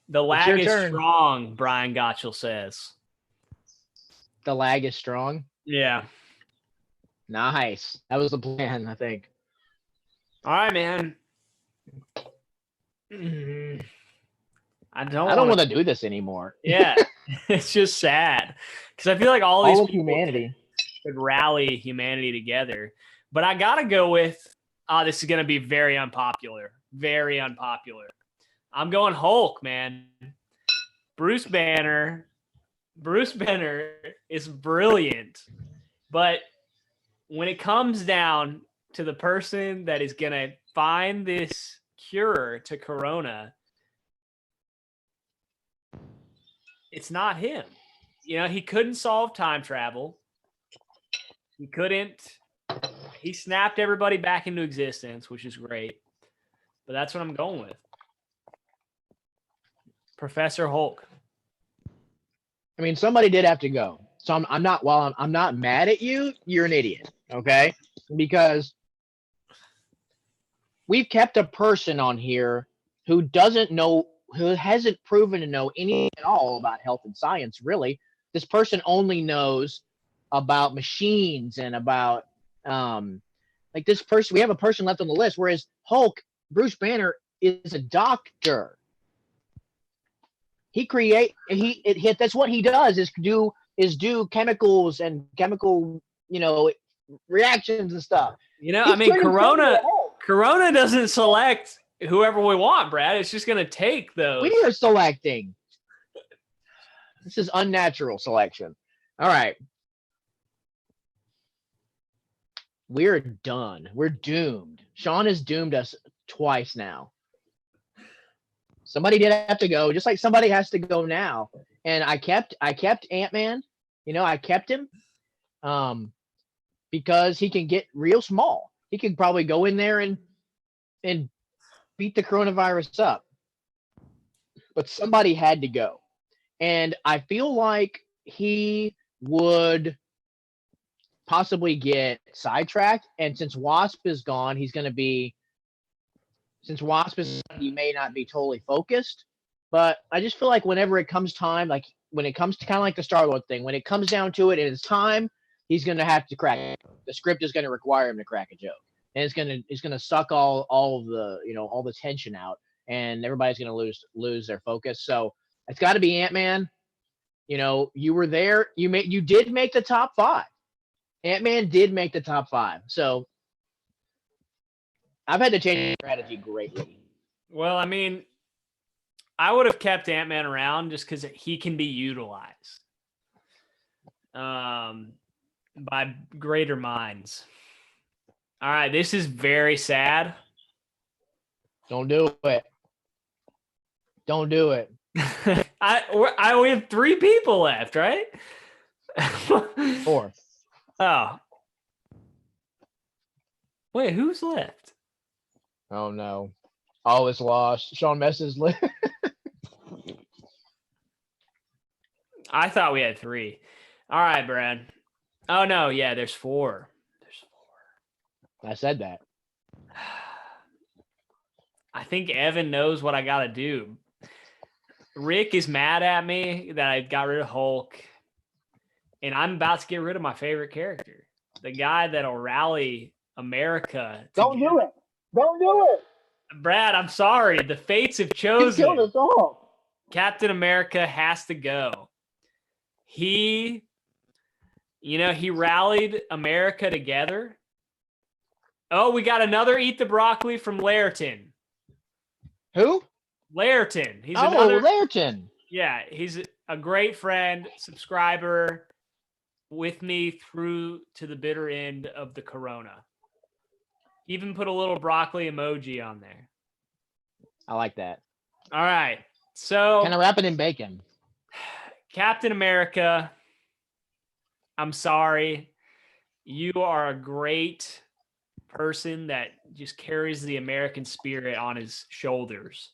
The lag is strong, Brian Gottschall says. The lag is strong? Yeah. Nice. That was the plan, I think. All right, man. I don't want to do this anymore. Yeah. It's just sad. Because I feel like all these people humanity could rally humanity together. But I got to go with, this is going to be very unpopular. Very unpopular. I'm going Hulk, man. Bruce Banner is brilliant. But when it comes down to the person that is going to find this cure to Corona, it's not him. You know, he couldn't solve time travel. He snapped everybody back into existence, which is great. But that's what I'm going with. Professor Hulk. I mean, somebody did have to go. So I'm not mad at you, you're an idiot, okay? Because we've kept a person on here who hasn't proven to know anything at all about health and science, really. This person only knows about machines and about like this person. We have a person left on the list, whereas Hulk, Bruce Banner, is a doctor. That's what he does is do chemicals and chemical, reactions and stuff. I mean, Corona doesn't select whoever we want, Brad. It's just going to take those. We are selecting. This is unnatural selection. All right. We're done. We're doomed. Sean has doomed us twice now. Somebody did have to go, just like somebody has to go now. And I kept Ant-Man. I kept him because he can get real small. He can probably go in there and beat the coronavirus up. But somebody had to go. And I feel like he would possibly get sidetracked. And since Wasp is gone, he may not be totally focused. But I just feel like whenever it comes time, like when it comes to kind of like the Star-Lord thing, when it comes down to it and it's time, he's going to have to crack it. The script is going to require him to crack a joke. And it's going to suck all of the, all the tension out, and everybody's going to lose their focus. So it's got to be Ant-Man. You were there. You did make the top 5. Ant-Man did make the top 5. So I've had to change strategy greatly. Well, I mean, I would have kept Ant-Man around just because he can be utilized by greater minds. All right, this is very sad. Don't do it. Don't do it. We have 3 people left, right? 4. Oh. Wait, who's left? Oh, no. All is lost. Sean Mess's list. I thought we had 3. All right, Brad. Oh, no. Yeah, there's 4. I said that. I think Evan knows what I got to do. Rick is mad at me that I got rid of Hulk. And I'm about to get rid of my favorite character. The guy that'll rally America. Don't do it. Don't do it. Brad, I'm sorry. The fates have chosen. You killed us all. Captain America has to go. He rallied America together. Oh, we got another Eat the Broccoli from Laerton. Who? Laerton. He's Laerton. Yeah, he's a great friend, subscriber with me through to the bitter end of the corona. Even put a little broccoli emoji on there. I like that. All right. So Kind of wrap it in bacon. Captain America, I'm sorry. You are a great person that just carries the American spirit on his shoulders.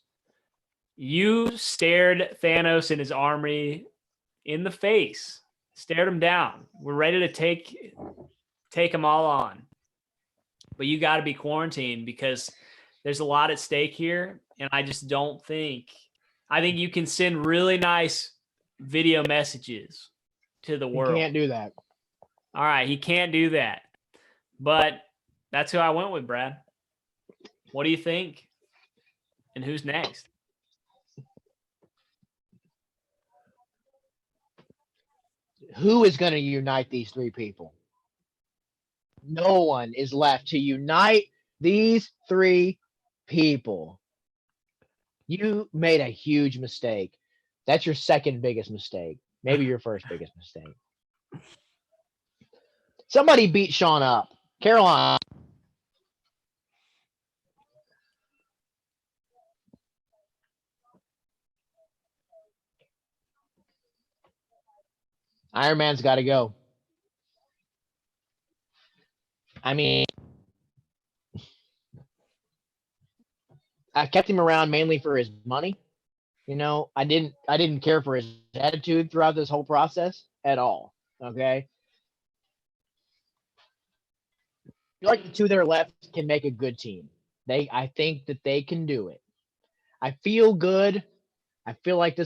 You stared Thanos and his army in the face, stared him down. We're ready to take them all on. But you got to be quarantined because there's a lot at stake here. And I just don't think, I think you can send really nice video messages to the world. You can't do that. All right. He can't do that. But that's who I went with, Brad. What do you think? And who's next? Who is going to unite these three people? No one is left to unite these three people. You made a huge mistake. That's your second biggest mistake. Maybe your first biggest mistake. Somebody beat Sean up. Caroline. Iron Man's got to go. I mean, I kept him around mainly for his money. You know, I didn't care for his attitude throughout this whole process at all. Okay. I feel like the two that are left can make a good team. I think that they can do it. I feel good. I feel like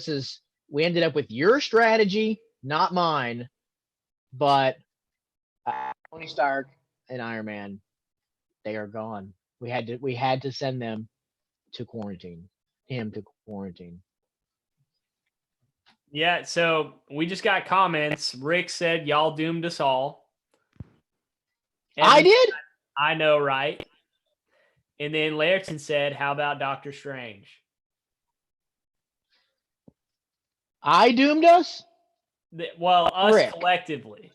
we ended up with your strategy, not mine. But Tony Stark and Iron Man, they are gone. We had to send them to quarantine. Him to quarantine. Yeah, so we just got comments. Rick said, y'all doomed us all. I did? I know, right? And then Laerton said, how about Doctor Strange? I doomed us? Well, us Rick. Collectively.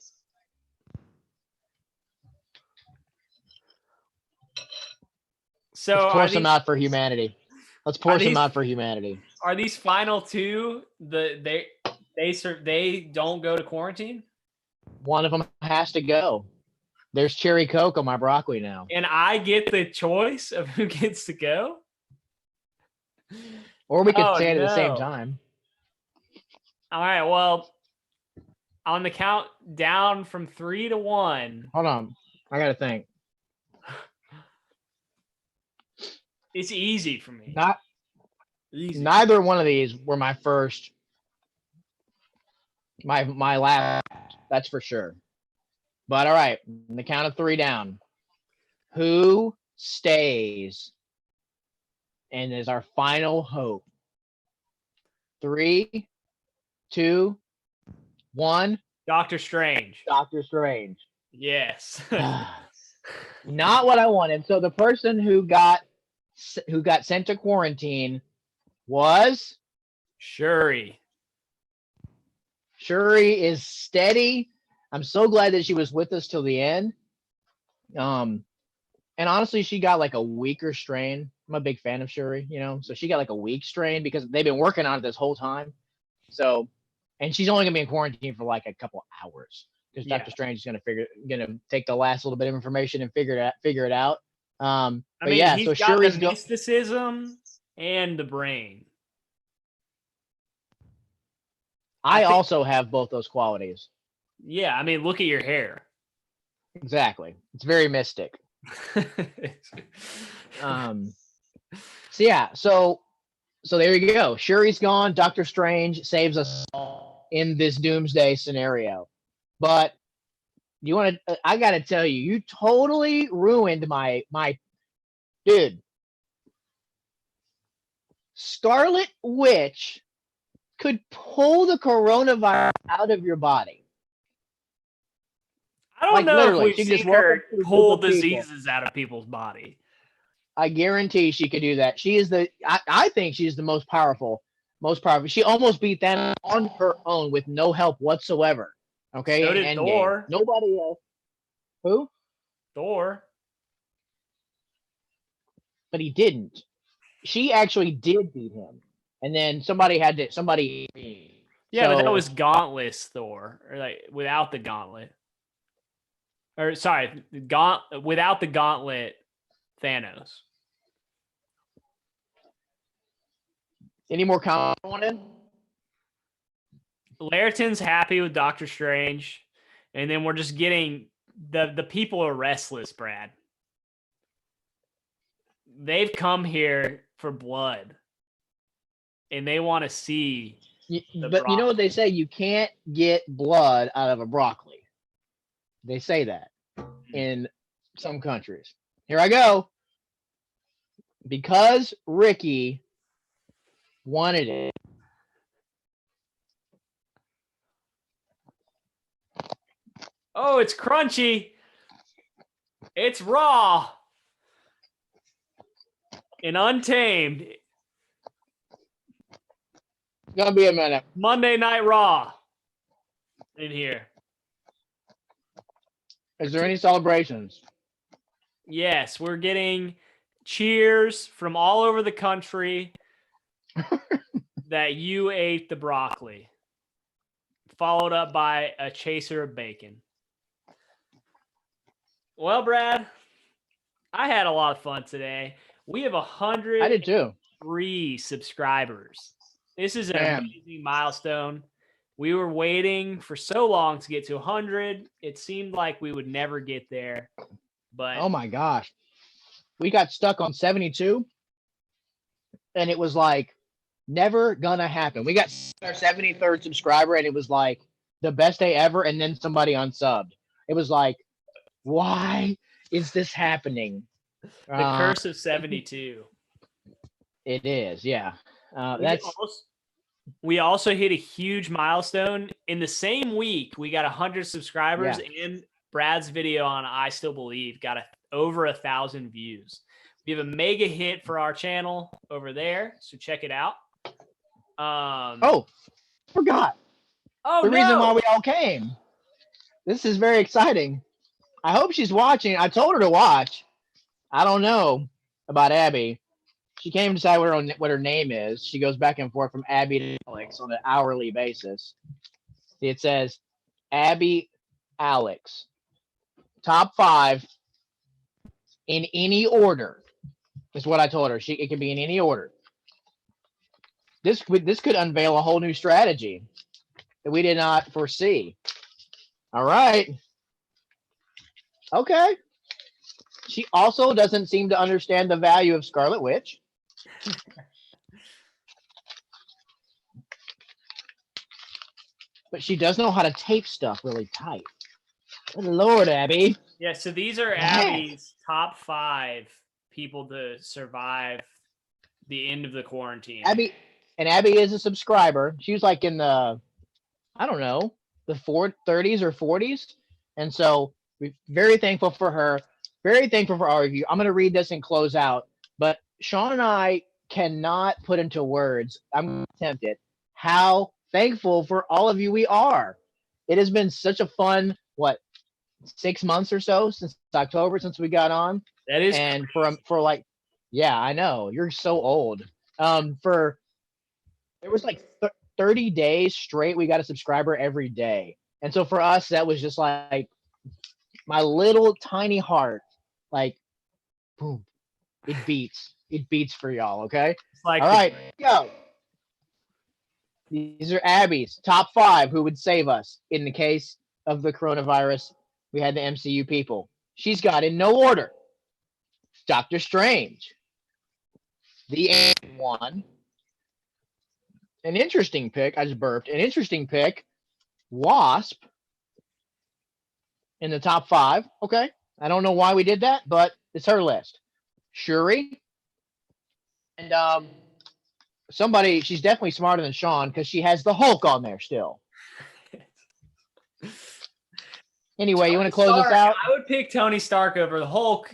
So let's pour some out for humanity. Let's pour some out for humanity. Are these final two they don't go to quarantine? One of them has to go. There's cherry Coke on my broccoli now. And I get the choice of who gets to go? Or we could say it at the same time. All right, well, on the count down from 3 to 1. Hold on. I got to think. It's easy for me. Neither one of these were my first. My last. That's for sure. But all right, on the count of 3 down. Who stays and is our final hope? 3, 2, 1. Doctor Strange. Doctor Strange. Yes. Not what I wanted. So the person who got sent to quarantine was Shuri. Shuri is steady. I'm so glad that she was with us till the end. And honestly, she got like a weaker strain. I'm a big fan of Shuri, so she got like a weak strain because they've been working on it this whole time. So, and she's only gonna be in quarantine for like a couple hours because Doctor Strange is gonna take the last little bit of information and figure it out. He's got Shuri's the mysticism and the brain. I also have both those qualities. Yeah, look at your hair. Exactly. It's very mystic. So there you go. Shuri's gone. Doctor Strange saves us all in this doomsday scenario. But I got to tell you, you totally ruined my dude. Scarlet Witch could pull the coronavirus out of your body. I don't Like, know if literally, we've she could just seen walk her up to a group pull of people. diseases out of people's body. I guarantee she could do that. She is I think she's the most powerful. Most powerful. She almost beat Thanos on her own with no help whatsoever. Okay, So in did Endgame. Thor. Nobody else. Who? Thor. But he didn't. She actually did beat him, and then somebody. Yeah, but that So- was Gauntless Thor, or like without the gauntlet. Or sorry, without the gauntlet, Thanos. Any more comments on it? Laerton's happy with Doctor Strange, and then we're just getting the people are restless, Brad. They've come here for blood, and they want to see. But you know what they say? You can't get blood out of a broccoli. They say that in some countries. Here I go. Because Ricky wanted it. Oh, it's crunchy. It's raw and untamed. It's gonna be a minute. Monday Night Raw in here. Is there any celebrations? Yes, we're getting cheers from all over the country that you ate the broccoli, followed up by a chaser of bacon. Well, Brad, I had a lot of fun today. We have I did too. 103 subscribers. This is an Man. amazing milestone. We were waiting for so long to get to 100. It seemed like we would never get there. But Oh my gosh. We got stuck on 72, and it was like never gonna happen. We got our 73rd subscriber, and it was like the best day ever, and then somebody unsubbed. It was like, why is this happening? the curse of 72. It is, yeah. We we also hit a huge milestone. In the same week, we got 100 subscribers, and Brad's video on I Still Believe got over 1,000 views. We have a mega hit for our channel over there, so check it out. Forgot. Oh, The no. reason why we all came. This is very exciting. I hope she's watching. I told her to watch. I don't know about Abby. She can't even decide what her name is. She goes back and forth from Abby to Alex on an hourly basis. It says Abby, Alex. Top 5 in any order is what I told her. It can be in any order. This could unveil a whole new strategy that we did not foresee. All right. Okay. She also doesn't seem to understand the value of Scarlet Witch. But she does know how to tape stuff really tight. Good Lord, Abby. Yeah, so these are Yes. Abby's top 5 people to survive the end of the quarantine. Abby is a subscriber. She was like in the, I don't know, the 30s or 40s. And so we're very thankful for her. Very thankful for all of you. I'm going to read this and close out. But Sean and I cannot put into words, I'm tempted, how thankful for all of you we are. It has been such a fun, 6 months or so since October, since we got on. That is and for like, yeah, I know you're so old. There was like 30 days straight we got a subscriber every day, and so for us that was just like my little tiny heart, like boom, it beats for y'all. Okay, like all right, go. These are Abby's top 5 who would save us in the case of the coronavirus. We had the MCU people. She's got in no order. Doctor Strange. The one. An interesting pick. I just burped. An interesting pick. Wasp. In the top 5. Okay. I don't know why we did that, but it's her list. Shuri. And she's definitely smarter than Sean because she has the Hulk on there still. Anyway, you want to close Stark, this out? I would pick Tony Stark over the Hulk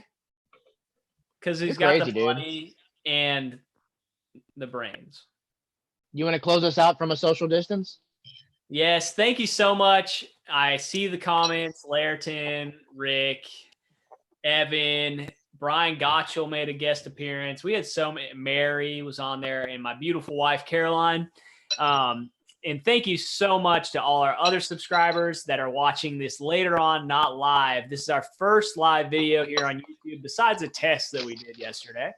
because he's got crazy, the dude. money and the brains. You want to close us out from a social distance? Yes, thank you so much. I see the comments. Lairton, Rick, Evan, Brian Gottschall made a guest appearance. We had so many. Mary was on there, and my beautiful wife, Caroline. And thank you so much to all our other subscribers that are watching this later on, not live. This is our first live video here on YouTube, besides a test that we did yesterday.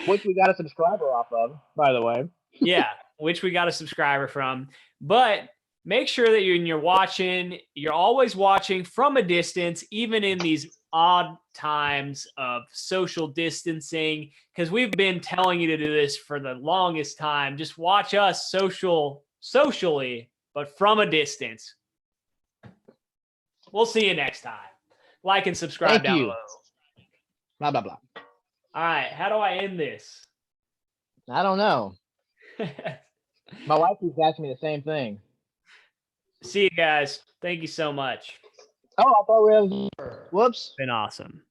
Which we got a subscriber off of, by the way. Yeah, which we got a subscriber from. But make sure that when you're watching, you're always watching from a distance, even in these odd times of social distancing, because we've been telling you to do this for the longest time. Just watch us socially, but from a distance. We'll see you next time. Like and subscribe Thank down you. below. Blah, blah, blah. All right, how do I end this? I don't know. My wife keeps asking me the same thing. See you guys. Thank you so much. Oh, I thought we were. Whoops. Been awesome.